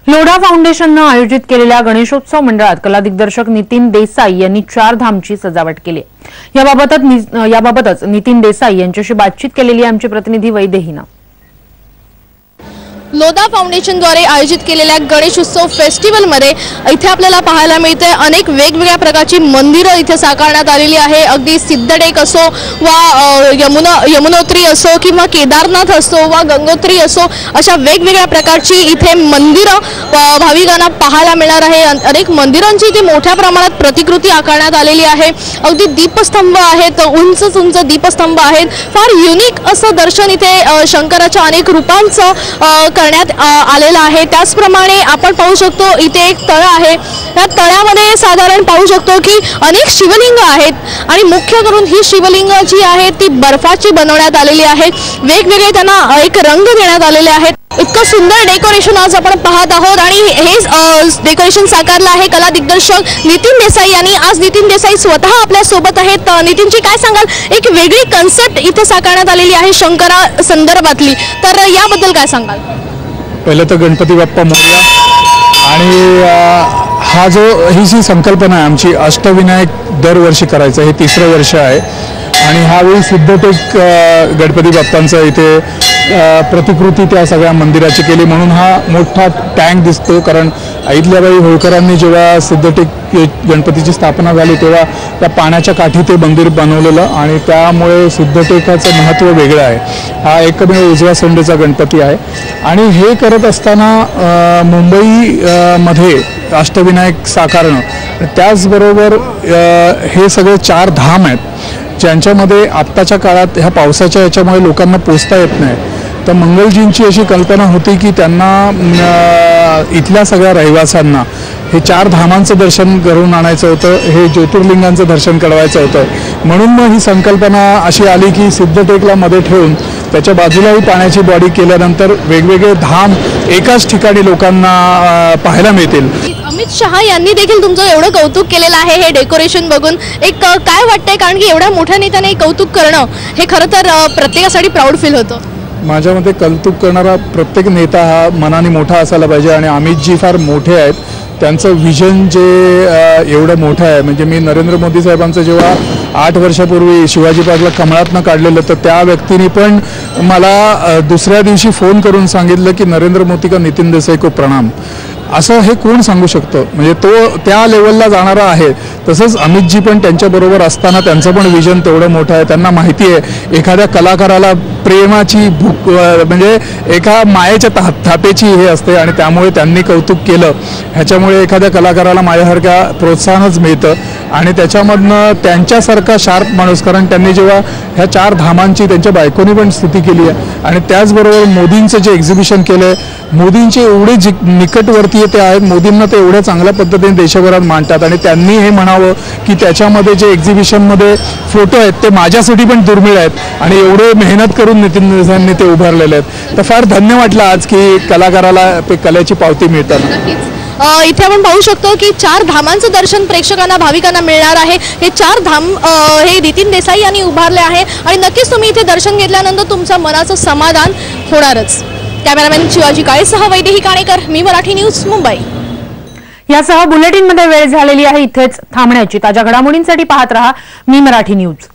लोढा फाउंडेशनने आयोजित केलेल्या गणेशोत्सव मंडळात कला दिग्दर्शक नितीन देसाई यांनी 4 धामची सजावट केली। याबाबतच नितीन देसाई यांच्याशी बातचीत केलेली आमचे प्रतिनिधी वैदेहीने। लोढा फाउंडेशनद्वारे आयोजित केलेल्या गणेशोत्सव फेस्टिवलमध्ये इथे आपल्याला पाहायला मिळते अनेक वेगवेगळ्या प्रकारची मंदिरं इथे साकारण्यात आलेली आहे। अगदी सिद्धटेक असो वा यमुनोत्री असो किंवा केदारनाथ असो वा गंगोत्री असो, अशा वेगवेगळ्या प्रकारची इथे मंदिरं भाविकांना पाहायला मिळणार आहे। अनेक मंदिरांची इथे मोठ्या प्रमाणात प्रतिकृती आकारण्यात आलेली आहे। अगदी दीपस्तंभ आहेत, उंच उंच दीपस्तंभ आहेत। फार युनिक असं दर्शन इथे शंकराच्या अनेक रूपांचं करण्यात आलेला आहे। त्याचप्रमाणे आपण पाहू शकतो इथे एक तळ आहे। या तळ्यामध्ये साधारण पाहू शकतो की अनेक शिवलिंग आहेत आणि मुख्य करून ही शिवलिंग जी आहे ती बर्फाची बनवण्यात आलेली आहे। वेगवेगळे त्यांना एक रंग देण्यात आलेले आहेत। इतकं सुंदर डेकोरेशन आज आपण पाहत आहोत आणि हे डेकोरेशन साकारलं आहे कला दिग्दर्शक नितीन देसाई यांनी। आज नितीन देसाई स्वतः आपल्या सोबत आहेत। नितीनजी, काय सांगाल, एक वेगळी कन्सेप्ट इथे साकारण्यात आलेली आहे शंकरा संदर्भातली, तर याबद्दल काय सांगाल? पहिले तर गणपती बाप्पा मोरया। आणि ही जी संकल्पना आहे आमची अष्टविनायक दरवर्षी करायचं, हे 3रं वर्ष आहे आणि ह्यावेळी सिद्धटेक गणपती बाप्पांचा इथे प्रतिकृती त्या सगळ्या मंदिराची केली, म्हणून हा मोठा टँक दिसतो। कारण अहिल्याबाई होळकरांनी जेव्हा सिद्धटेक गणपतीची स्थापना झाली तेव्हा त्या पाण्याच्या काठी ते मंदिर बनवलेलं आणि त्यामुळे सिद्धटेकाचं महत्त्व वेगळं आहे। हा एकमेव उजव्या सोंडेचा गणपती आहे आणि हे करत असताना मुंबईमध्ये अष्टविनायक साकारणं, त्याचबरोबर हे सगळे 4 धाम आहेत ज्यांच्यामध्ये आत्ताच्या काळात ह्या पावसाच्या याच्यामुळे लोकांना पोचता येत नाही। तर मंगलजींची अशी कल्पना होती की त्यांना इथल्या सगळ्या रहिवाशांना हे 4 धामांचं दर्शन करून आणायचं होतं, हे ज्योतिर्लिंगांचं दर्शन करवायचं होतं। म्हणून मग ही संकल्पना अशी आली की सिद्धटेकला मध्ये ठेवून त्याच्या बाजूलाही पाण्याची बॉडी केल्यानंतर वेगवेगळे धाम एकाच ठिकाणी लोकांना पाहायला मिळतील। अमित शहा यांनी देखील तुमचं एवढं कौतुक केलेलं आहे हे डेकोरेशन बघून, एक काय वाटतंय? कारण की एवढ्या मोठ्या नेत्याने कौतुक करणं हे खरं तर प्रत्येकासाठी प्राऊड फील होतं। माझ्या कौतुक करणारा प्रत्येक नेता हा मनाने मोठा असायला पाहिजे आणि अमितजी फार मोठे आहेत। त्यांचं विजन जे एवढं मोठं आहे, म्हणजे मी नरेंद्र मोदी साहेबांचं जेव्हा 8 वर्षापूर्वी शिवाजी पार्कला कमळातनं काढलेलं, तर त्या व्यक्तीने पण मला दुसऱ्या दिवशी फोन करून सांगितलं की नरेंद्र मोदी का नितीन देसाई को प्रणाम। असं हे कोण सांगू शकतं? म्हणजे तो त्या लेवलला जाणारा आहे। तसंच अमितजी पण त्यांच्याबरोबर असताना त्यांचं पण विजन तेवढं मोठं आहे। त्यांना माहिती आहे एखाद्या कलाकाराला प्रेमाची भूक म्हणजे एका मायेच्या थापेची हे असते आणि त्यामुळे त्यांनी कौतुक केलं। ह्याच्यामुळे एखाद्या कलाकाराला माझ्यासारख्या प्रोत्साहनच मिळतं आणि त्याच्यामधनं त्यांच्यासारखा शार्प माणूस, कारण त्यांनी जेव्हा ह्या 4 धामांची त्यांच्या बायकोनी पण स्तुती केली आहे आणि त्याचबरोबर मोदींचं जे एक्झिबिशन केलं आहे, मोदींचे एवढे निकटवर्तीय ते आहेत, मोदींना ते एवढ्या चांगल्या पद्धतीने देशभरात मांडतात आणि त्यांनी हे म्हणावं की त्याच्यामध्ये जे एक्झिबिशनमध्ये फोटो आहेत ते माझ्यासाठी पण दुर्मिळ आहेत आणि एवढे मेहनत करून नितीन देसाईंनी ते उभारलेले आहेत। तर फार धन्य वाटलं आज की कलाकाराला ते कलेची पावती मिळताना। इथे आपण पाहू शकतो की 4 धामांचं दर्शन प्रेक्षकांना भाविकांना मिळणार आहे। हे 4 धाम हे नितीन देसाई यांनी उभारले आहे आणि नक्कीच तुम्ही इथे दर्शन घेतल्यानंतर तुमचं मनाचं समाधान होणारच। कॅमेरामॅन शिवाजी काळेसह वैदेही काणेकर, मी मराठी न्यूज, मुंबई। यासह बुलेटिनमध्ये वेळ झालेली आहे इथेच थांबण्याची। ताज्या घडामोडींसाठी पाहत रहा मी मराठी न्यूज।